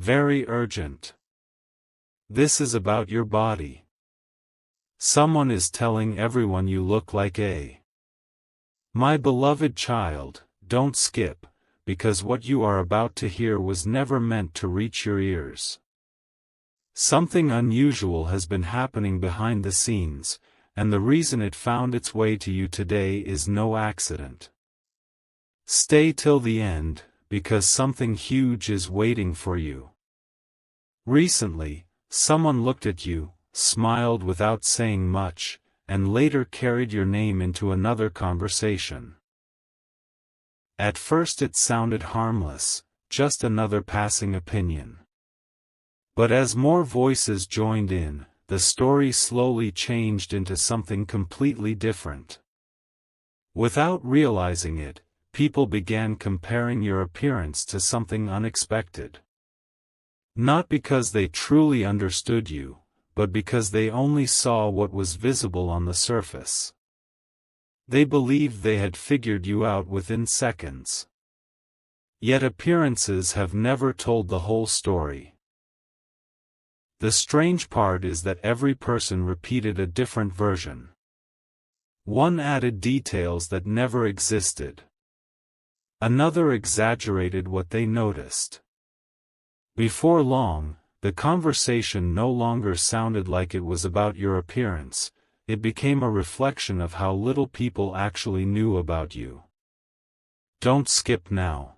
Very urgent. This is about your body. Someone is telling everyone you look like a. My beloved child, don't skip, because what you are about to hear was never meant to reach your ears. Something unusual has been happening behind the scenes, and the reason it found its way to you today is no accident. Stay till the end, because something huge is waiting for you. Recently, someone looked at you, smiled without saying much, and later carried your name into another conversation. At first it sounded harmless, just another passing opinion. But as more voices joined in, the story slowly changed into something completely different. Without realizing it, people began comparing your appearance to something unexpected. Not because they truly understood you, but because they only saw what was visible on the surface. They believed they had figured you out within seconds. Yet appearances have never told the whole story. The strange part is that every person repeated a different version. One added details that never existed. Another exaggerated what they noticed. Before long, the conversation no longer sounded like it was about your appearance. It became a reflection of how little people actually knew about you. Don't skip now.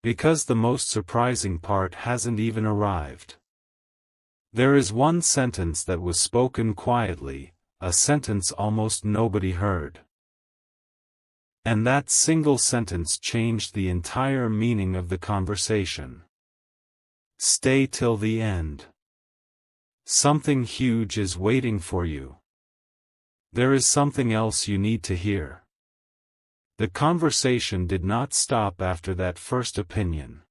Because the most surprising part hasn't even arrived. There is one sentence that was spoken quietly, a sentence almost nobody heard. And that single sentence changed the entire meaning of the conversation. Stay till the end. Something huge is waiting for you. There is something else you need to hear. The conversation did not stop after that first opinion.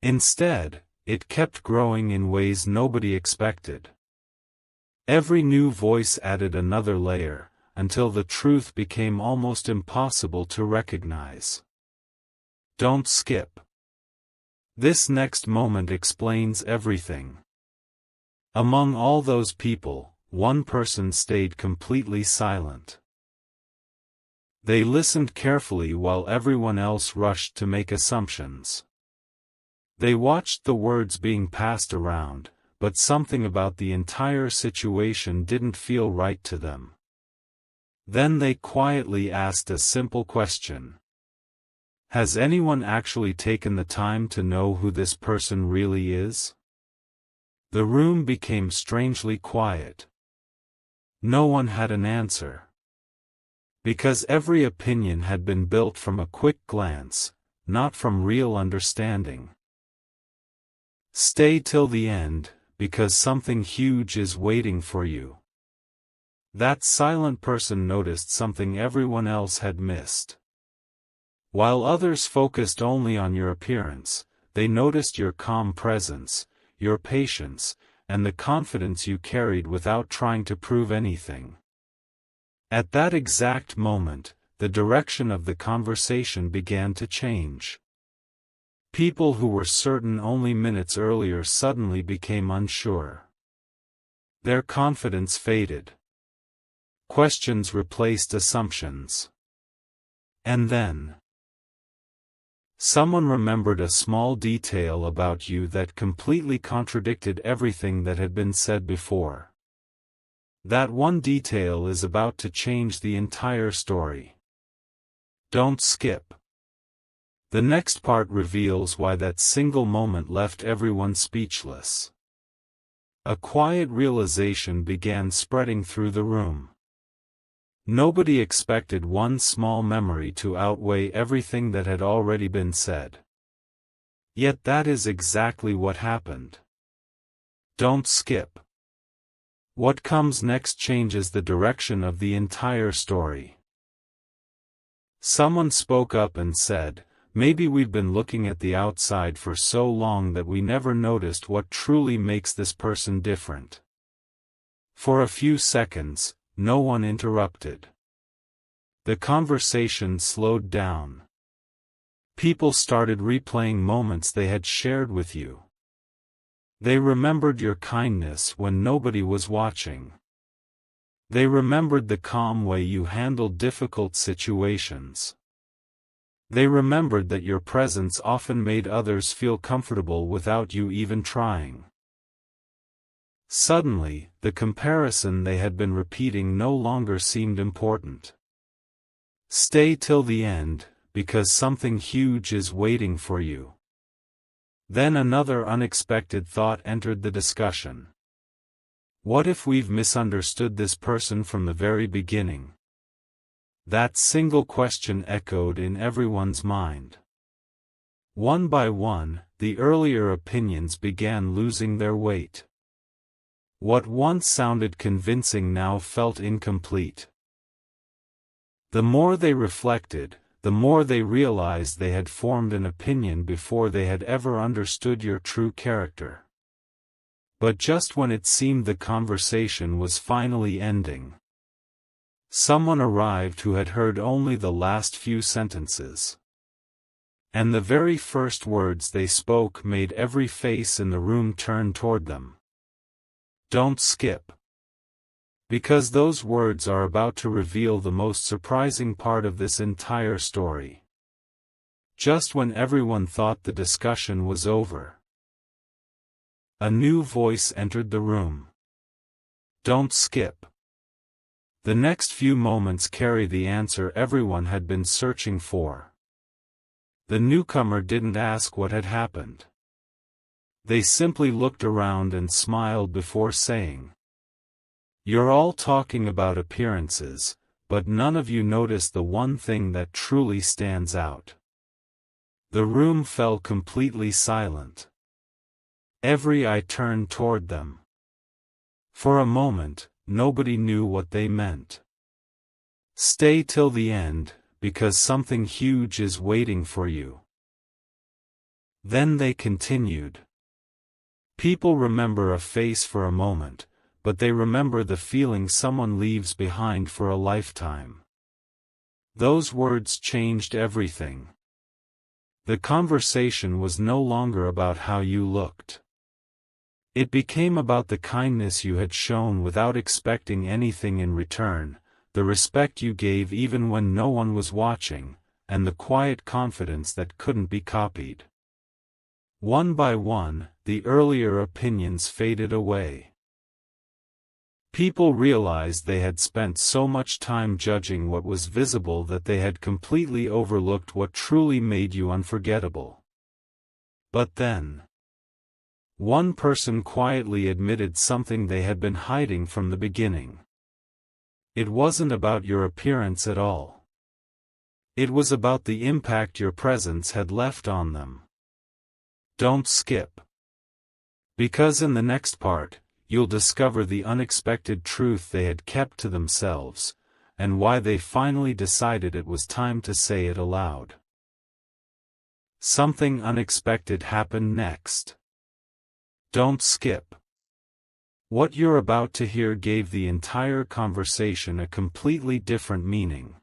Instead, it kept growing in ways nobody expected. Every new voice added another layer, until the truth became almost impossible to recognize. Don't skip. This next moment explains everything. Among all those people, one person stayed completely silent. They listened carefully while everyone else rushed to make assumptions. They watched the words being passed around, but something about the entire situation didn't feel right to them. Then they quietly asked a simple question. Has anyone actually taken the time to know who this person really is? The room became strangely quiet. No one had an answer. Because every opinion had been built from a quick glance, not from real understanding. Stay till the end, because something huge is waiting for you. That silent person noticed something everyone else had missed. While others focused only on your appearance, they noticed your calm presence, your patience, and the confidence you carried without trying to prove anything. At that exact moment, the direction of the conversation began to change. People who were certain only minutes earlier suddenly became unsure. Their confidence faded. Questions replaced assumptions. And then, someone remembered a small detail about you that completely contradicted everything that had been said before. That one detail is about to change the entire story. Don't skip. The next part reveals why that single moment left everyone speechless. A quiet realization began spreading through the room. Nobody expected one small memory to outweigh everything that had already been said. Yet that is exactly what happened. Don't skip. What comes next changes the direction of the entire story. Someone spoke up and said, "Maybe we've been looking at the outside for so long that we never noticed what truly makes this person different." For a few seconds, no one interrupted. The conversation slowed down. People started replaying moments they had shared with you. They remembered your kindness when nobody was watching. They remembered the calm way you handled difficult situations. They remembered that your presence often made others feel comfortable without you even trying. Suddenly, the comparison they had been repeating no longer seemed important. Stay till the end, because something huge is waiting for you. Then another unexpected thought entered the discussion. What if we've misunderstood this person from the very beginning? That single question echoed in everyone's mind. One by one, the earlier opinions began losing their weight. What once sounded convincing now felt incomplete. The more they reflected, the more they realized they had formed an opinion before they had ever understood your true character. But just when it seemed the conversation was finally ending, someone arrived who had heard only the last few sentences. And the very first words they spoke made every face in the room turn toward them. Don't skip. Because those words are about to reveal the most surprising part of this entire story. Just when everyone thought the discussion was over, a new voice entered the room. Don't skip. The next few moments carry the answer everyone had been searching for. The newcomer didn't ask what had happened. They simply looked around and smiled before saying, "You're all talking about appearances, but none of you noticed the one thing that truly stands out." The room fell completely silent. Every eye turned toward them. For a moment, nobody knew what they meant. Stay till the end, because something huge is waiting for you. Then they continued. People remember a face for a moment, but they remember the feeling someone leaves behind for a lifetime. Those words changed everything. The conversation was no longer about how you looked. It became about the kindness you had shown without expecting anything in return, the respect you gave even when no one was watching, and the quiet confidence that couldn't be copied. One by one, the earlier opinions faded away. People realized they had spent so much time judging what was visible that they had completely overlooked what truly made you unforgettable. But then, one person quietly admitted something they had been hiding from the beginning. It wasn't about your appearance at all. It was about the impact your presence had left on them. Don't skip. Because in the next part, you'll discover the unexpected truth they had kept to themselves, and why they finally decided it was time to say it aloud. Something unexpected happened next. Don't skip. What you're about to hear gave the entire conversation a completely different meaning.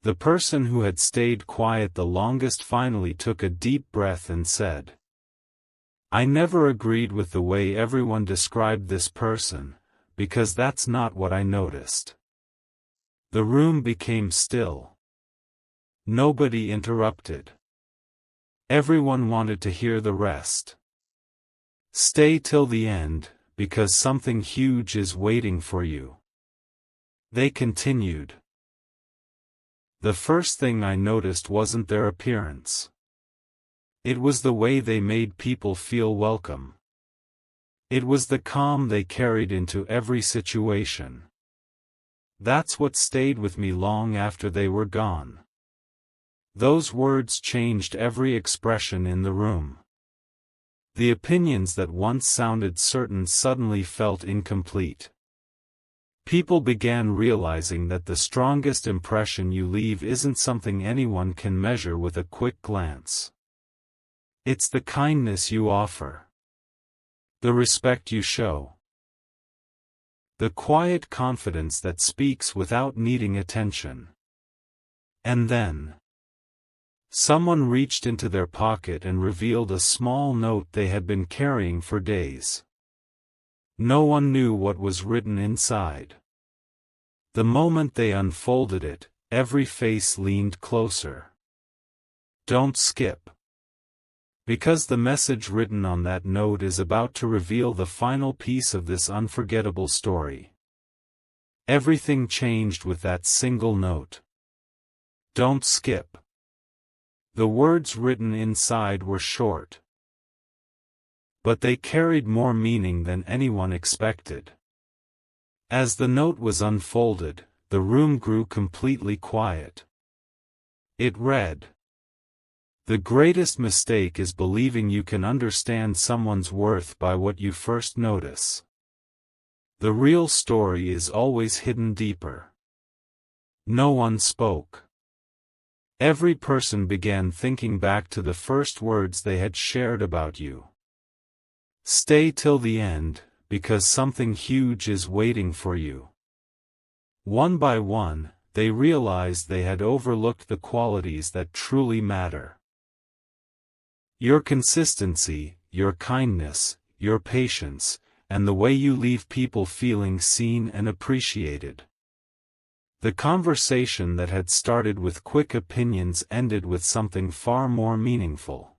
The person who had stayed quiet the longest finally took a deep breath and said, "I never agreed with the way everyone described this person, because that's not what I noticed." The room became still. Nobody interrupted. Everyone wanted to hear the rest. Stay till the end, because something huge is waiting for you. They continued. The first thing I noticed wasn't their appearance. It was the way they made people feel welcome. It was the calm they carried into every situation. That's what stayed with me long after they were gone. Those words changed every expression in the room. The opinions that once sounded certain suddenly felt incomplete. People began realizing that the strongest impression you leave isn't something anyone can measure with a quick glance. It's the kindness you offer. The respect you show. The quiet confidence that speaks without needing attention. And then, Someone reached into their pocket and revealed a small note they had been carrying for days. No one knew what was written inside. The moment they unfolded it, every face leaned closer. Don't skip. Because the message written on that note is about to reveal the final piece of this unforgettable story. Everything changed with that single note. Don't skip. The words written inside were short, but they carried more meaning than anyone expected. As the note was unfolded, the room grew completely quiet. It read, "The greatest mistake is believing you can understand someone's worth by what you first notice. The real story is always hidden deeper." No one spoke. Every person began thinking back to the first words they had shared about you. Stay till the end, because something huge is waiting for you. One by one, they realized they had overlooked the qualities that truly matter. Your consistency, your kindness, your patience, and the way you leave people feeling seen and appreciated. The conversation that had started with quick opinions ended with something far more meaningful.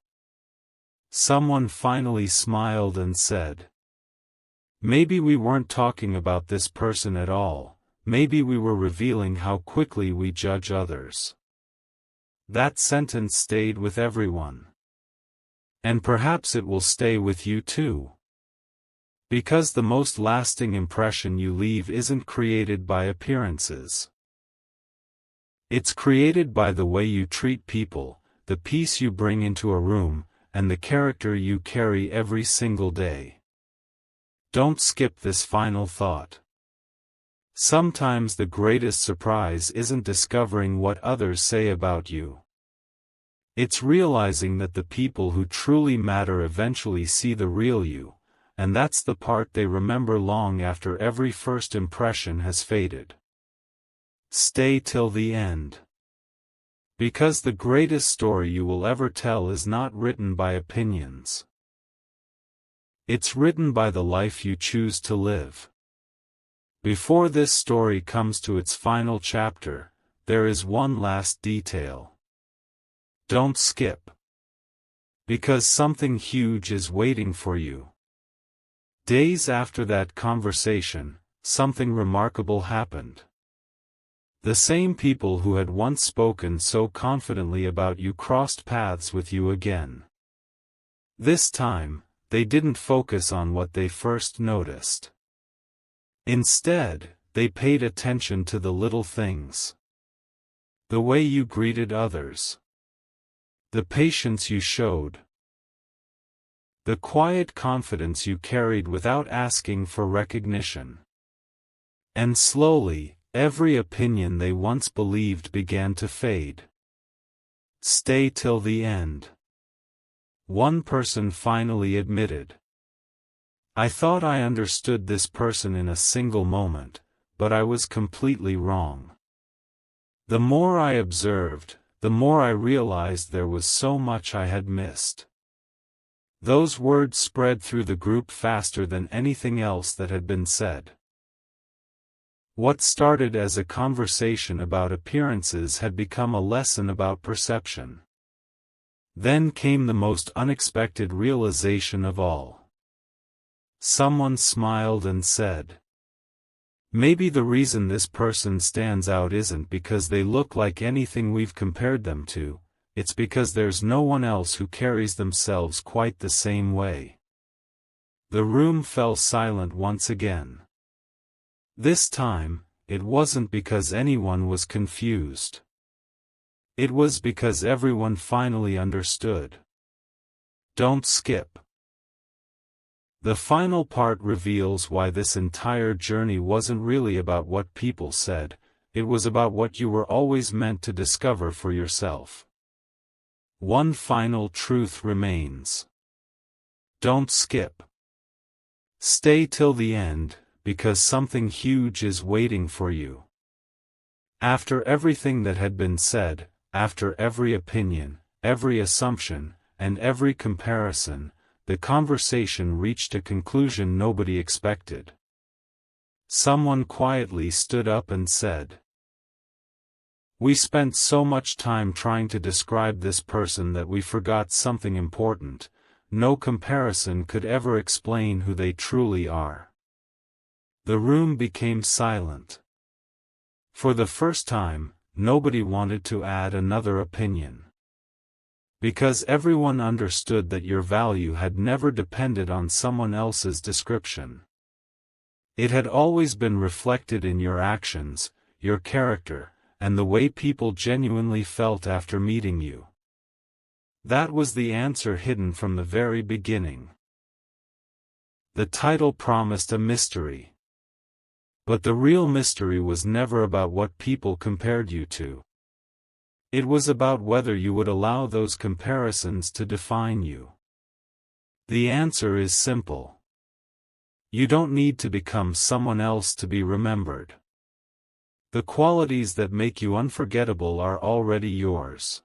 Someone finally smiled and said, "Maybe we weren't talking about this person at all, maybe we were revealing how quickly we judge others." That sentence stayed with everyone. And perhaps it will stay with you too. Because the most lasting impression you leave isn't created by appearances. It's created by the way you treat people, the peace you bring into a room, and the character you carry every single day. Don't skip this final thought. Sometimes the greatest surprise isn't discovering what others say about you. It's realizing that the people who truly matter eventually see the real you, and that's the part they remember long after every first impression has faded. Stay till the end. Because the greatest story you will ever tell is not written by opinions. It's written by the life you choose to live. Before this story comes to its final chapter, there is one last detail. Don't skip. Because something huge is waiting for you. Days after that conversation, something remarkable happened. The same people who had once spoken so confidently about you crossed paths with you again. This time, they didn't focus on what they first noticed. Instead, they paid attention to the little things. The way you greeted others. The patience you showed. The quiet confidence you carried without asking for recognition. And slowly, every opinion they once believed began to fade. Stay till the end. One person finally admitted. I thought I understood this person in a single moment, but I was completely wrong. The more I observed, the more I realized there was so much I had missed. Those words spread through the group faster than anything else that had been said. What started as a conversation about appearances had become a lesson about perception. Then came the most unexpected realization of all. Someone smiled and said, "Maybe the reason this person stands out isn't because they look like anything we've compared them to, it's because there's no one else who carries themselves quite the same way." The room fell silent once again. This time, it wasn't because anyone was confused. It was because everyone finally understood. Don't skip. The final part reveals why this entire journey wasn't really about what people said, it was about what you were always meant to discover for yourself. One final truth remains. Don't skip. Stay till the end, because something huge is waiting for you. After everything that had been said, after every opinion, every assumption, and every comparison, the conversation reached a conclusion nobody expected. Someone quietly stood up and said, "We spent so much time trying to describe this person that we forgot something important. No comparison could ever explain who they truly are." The room became silent. For the first time, nobody wanted to add another opinion. Because everyone understood that your value had never depended on someone else's description. It had always been reflected in your actions, your character, and the way people genuinely felt after meeting you. That was the answer hidden from the very beginning. The title promised a mystery. But the real mystery was never about what people compared you to. It was about whether you would allow those comparisons to define you. The answer is simple. You don't need to become someone else to be remembered. The qualities that make you unforgettable are already yours.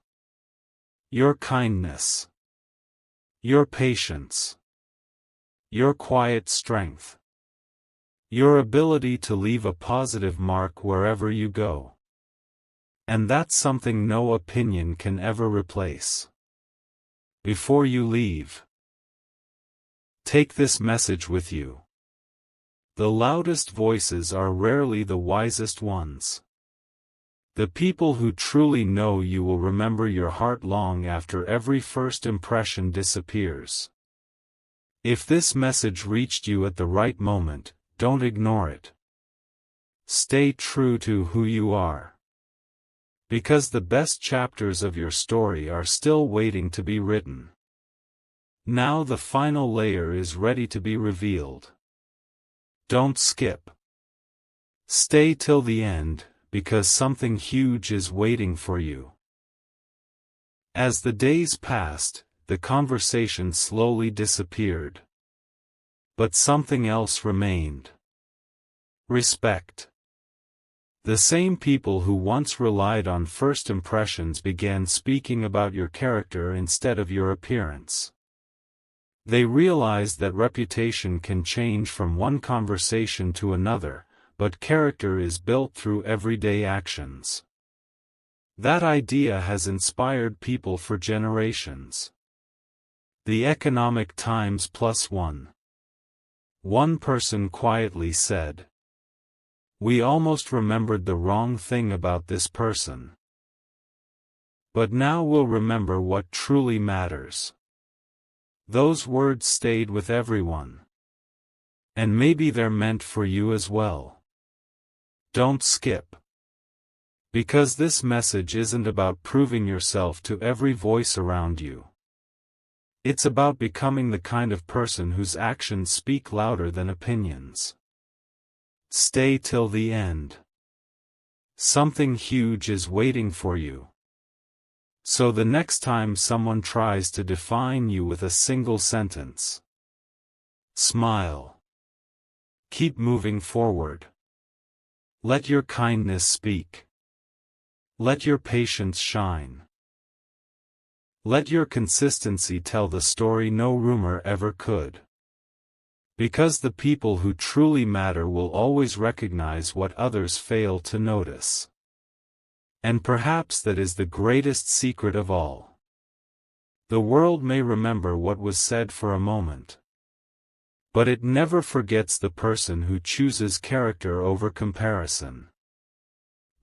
Your kindness. Your patience. Your quiet strength. Your ability to leave a positive mark wherever you go. And that's something no opinion can ever replace. Before you leave, take this message with you. The loudest voices are rarely the wisest ones. The people who truly know you will remember your heart long after every first impression disappears. If this message reached you at the right moment, don't ignore it. Stay true to who you are. Because the best chapters of your story are still waiting to be written. Now the final layer is ready to be revealed. Don't skip. Stay till the end, because something huge is waiting for you. As the days passed, the conversation slowly disappeared. But something else remained. Respect. The same people who once relied on first impressions began speaking about your character instead of your appearance. They realized that reputation can change from one conversation to another, but character is built through everyday actions. That idea has inspired people for generations. The Economic Times +1. One person quietly said, "We almost remembered the wrong thing about this person. But now we'll remember what truly matters." Those words stayed with everyone. And maybe they're meant for you as well. Don't skip. Because this message isn't about proving yourself to every voice around you. It's about becoming the kind of person whose actions speak louder than opinions. Stay till the end. Something huge is waiting for you. So the next time someone tries to define you with a single sentence, smile. Keep moving forward. Let your kindness speak. Let your patience shine. Let your consistency tell the story no rumor ever could. Because the people who truly matter will always recognize what others fail to notice. And perhaps that is the greatest secret of all. The world may remember what was said for a moment. But it never forgets the person who chooses character over comparison.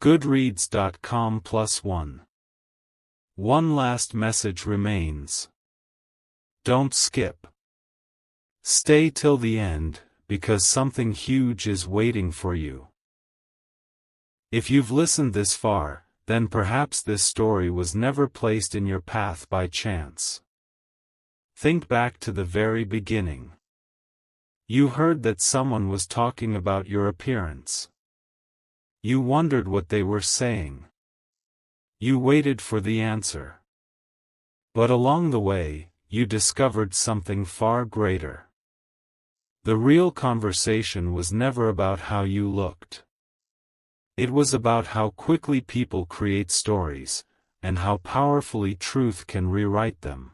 Goodreads.com +1. One last message remains. Don't skip. Stay till the end, because something huge is waiting for you. If you've listened this far, then perhaps this story was never placed in your path by chance. Think back to the very beginning. You heard that someone was talking about your appearance. You wondered what they were saying. You waited for the answer. But along the way, you discovered something far greater. The real conversation was never about how you looked. It was about how quickly people create stories, and how powerfully truth can rewrite them.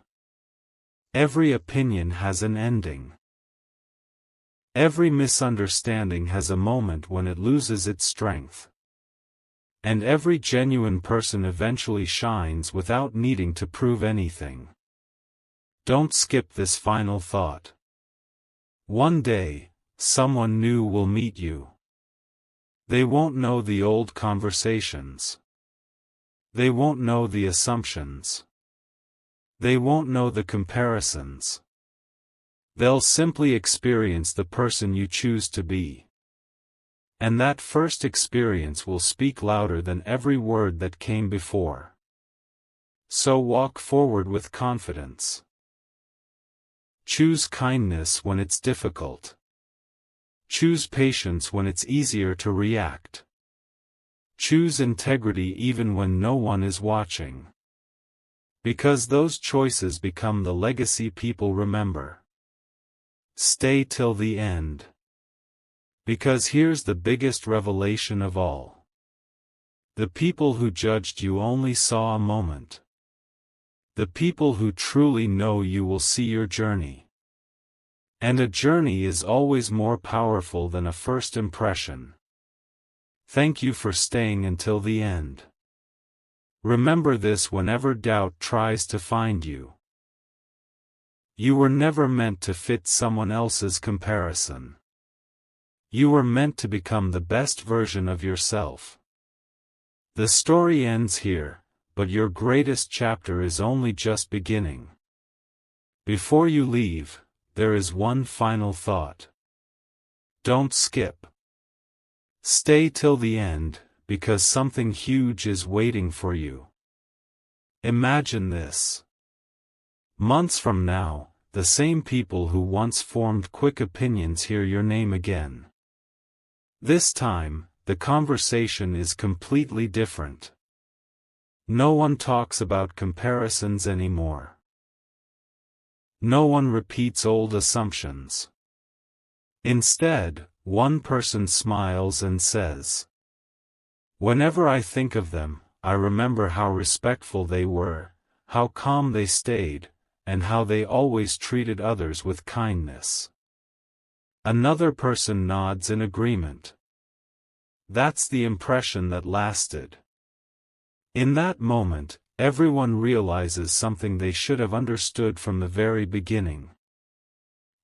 Every opinion has an ending. Every misunderstanding has a moment when it loses its strength. And every genuine person eventually shines without needing to prove anything. Don't skip this final thought. One day, someone new will meet you. They won't know the old conversations. They won't know the assumptions. They won't know the comparisons. They'll simply experience the person you choose to be. And that first experience will speak louder than every word that came before. So walk forward with confidence. Choose kindness when it's difficult. Choose patience when it's easier to react. Choose integrity even when no one is watching. Because those choices become the legacy people remember. Stay till the end. Because here's the biggest revelation of all. The people who judged you only saw a moment. The people who truly know you will see your journey. And a journey is always more powerful than a first impression. Thank you for staying until the end. Remember this whenever doubt tries to find you. You were never meant to fit someone else's comparison. You were meant to become the best version of yourself. The story ends here, but your greatest chapter is only just beginning. Before you leave, there is one final thought. Don't skip. Stay till the end, because something huge is waiting for you. Imagine this. Months from now, the same people who once formed quick opinions hear your name again. This time, the conversation is completely different. No one talks about comparisons anymore. No one repeats old assumptions. Instead, one person smiles and says, "Whenever I think of them, I remember how respectful they were, how calm they stayed, and how they always treated others with kindness." Another person nods in agreement. That's the impression that lasted. In that moment, everyone realizes something they should have understood from the very beginning.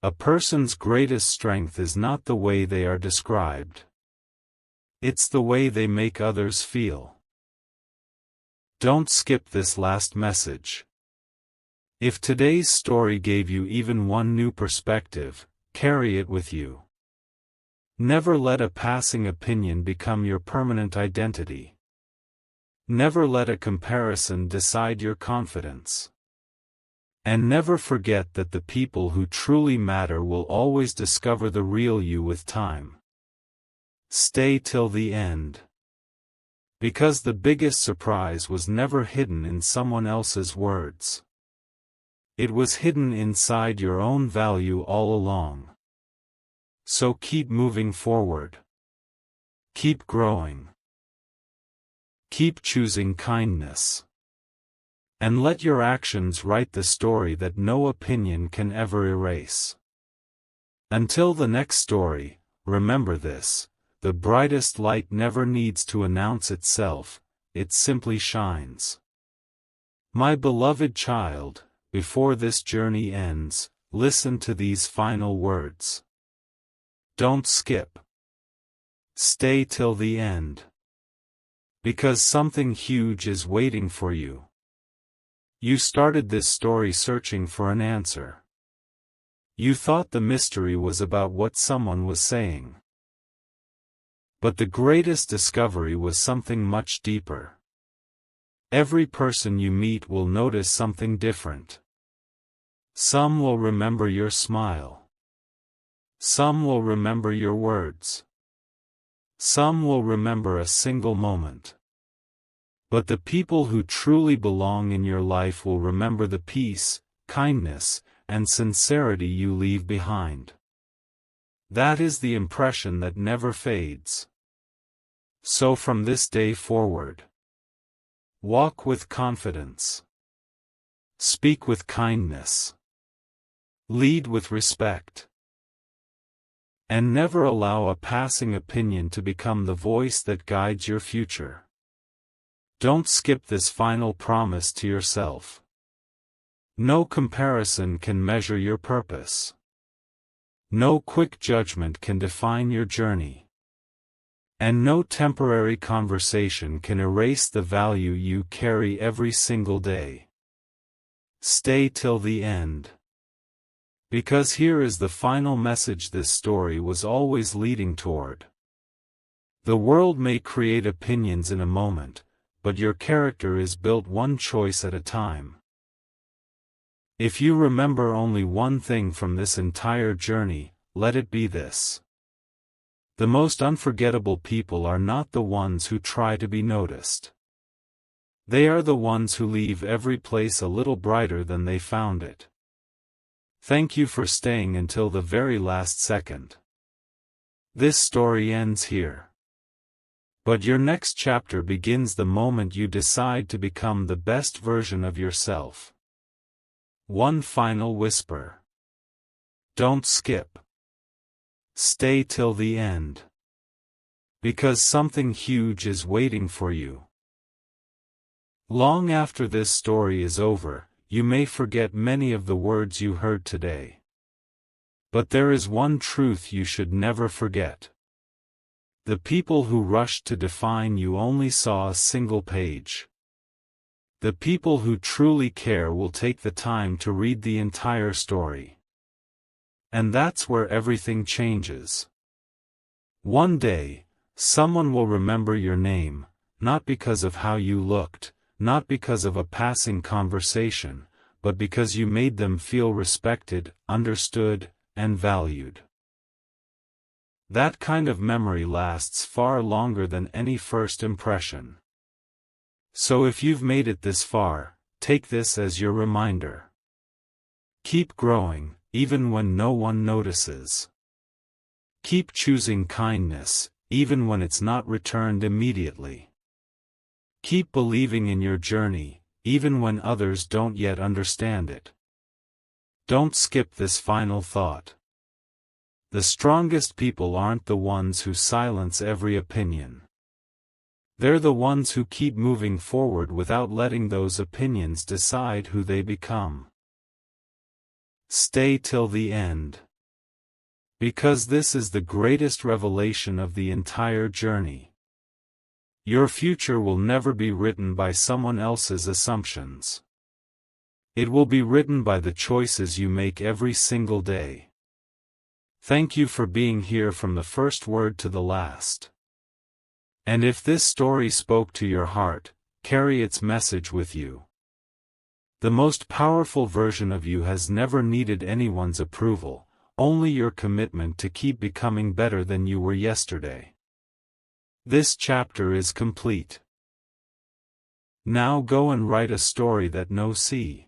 A person's greatest strength is not the way they are described. It's the way they make others feel. Don't skip this last message. If today's story gave you even one new perspective, carry it with you. Never let a passing opinion become your permanent identity. Never let a comparison decide your confidence. And never forget that the people who truly matter will always discover the real you with time. Stay till the end. Because the biggest surprise was never hidden in someone else's words. It was hidden inside your own value all along. So keep moving forward. Keep growing. Keep choosing kindness. And let your actions write the story that no opinion can ever erase. Until the next story, remember this: the brightest light never needs to announce itself, it simply shines. My beloved child, before this journey ends, listen to these final words. Don't skip. Stay till the end. Because something huge is waiting for you. You started this story searching for an answer. You thought the mystery was about what someone was saying. But the greatest discovery was something much deeper. Every person you meet will notice something different. Some will remember your smile. Some will remember your words. Some will remember a single moment. But the people who truly belong in your life will remember the peace, kindness, and sincerity you leave behind. That is the impression that never fades. So from this day forward, Walk with confidence. Speak with kindness. Lead with respect. And never allow a passing opinion to become the voice that guides your future. Don't skip this final promise to yourself. No comparison can measure your purpose. No quick judgment can define your journey. And no temporary conversation can erase the value you carry every single day. Stay till the end. Because here is the final message this story was always leading toward. The world may create opinions in a moment, but your character is built one choice at a time. If you remember only one thing from this entire journey, let it be this. The most unforgettable people are not the ones who try to be noticed. They are the ones who leave every place a little brighter than they found it. Thank you for staying until the very last second. This story ends here. But your next chapter begins the moment you decide to become the best version of yourself. One final whisper. Don't skip. Stay till the end. Because something huge is waiting for you. Long after this story is over, you may forget many of the words you heard today. But there is one truth you should never forget. The people who rushed to define you only saw a single page. The people who truly care will take the time to read the entire story. And that's where everything changes. One day, someone will remember your name, not because of how you looked, not because of a passing conversation, but because you made them feel respected, understood, and valued. That kind of memory lasts far longer than any first impression. So if you've made it this far, take this as your reminder. Keep growing, even when no one notices. Keep choosing kindness, even when it's not returned immediately. Keep believing in your journey, even when others don't yet understand it. Don't skip this final thought. The strongest people aren't the ones who silence every opinion. They're the ones who keep moving forward without letting those opinions decide who they become. Stay till the end. Because this is the greatest revelation of the entire journey. Your future will never be written by someone else's assumptions. It will be written by the choices you make every single day. Thank you for being here from the first word to the last. And if this story spoke to your heart, carry its message with you. The most powerful version of you has never needed anyone's approval, only your commitment to keep becoming better than you were yesterday. This chapter is complete. Now go and write a story that no see.